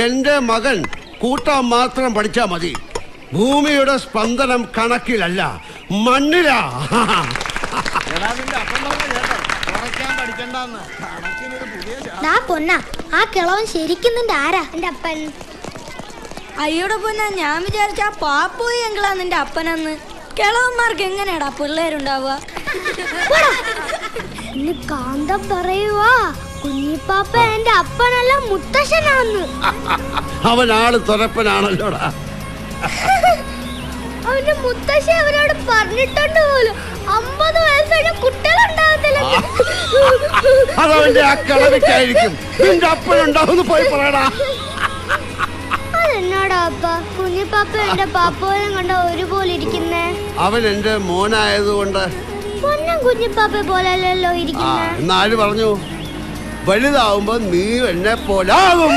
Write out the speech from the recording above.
എന്റെ മകൻ കൂട്ടാൻ മാത്രം പഠിച്ചാ മതി. ഭൂമിയുടെ സ്പന്ദനം കണക്കിലല്ല, മണ്ണിലാ. പൊന്ന ആ കിളവൻ ശരിക്കും നിന്റെ ആരാ? എന്റെ അപ്പൻ. അയ്യോടെ പൊന്ന, ഞാൻ വിചാരിച്ച ആ പാപ്പോയി എങ്കിലാ നിന്റെ അപ്പനെന്ന്. കിളവന്മാർക്ക് എങ്ങനെയാടാ പിള്ളേരുണ്ടാവുക? കാന്തം പറയുവാ കുഞ്ഞിപ്പാപ്പ എന്റെ അപ്പനല്ല മുത്തശ്ശനാന്ന്. അവനാള് തുറപ്പനാണല്ലോടാ. അവന്റെ മുത്തശ്ശി അവരോട് പറഞ്ഞിട്ടുണ്ട് പോലും 50 വയസ്സുള്ള കുട്ടികളുണ്ടാവത്തില്ല. അതവന്റെ ആ കിളവിക്കായിരിക്കും. നിന്റെ അപ്പനുണ്ടാവുന്നു പോയി പറയടാ. അതെന്നാടാ അപ്പ? കുഞ്ഞിപ്പാപ്പ എന്റെ പാപ്പോയും കണ്ട ഒരുപോലെ ഇരിക്കുന്നേ. അവൻ എന്റെ മോനായതുകൊണ്ട്. പൊന്നും കുഞ്ഞിപ്പാപ്പ പോലല്ലോ ഇരിക്കുന്നേ. എന്നാല് പറഞ്ഞു, വലുതാവുമ്പോ നീ എന്നെ പോലാകും.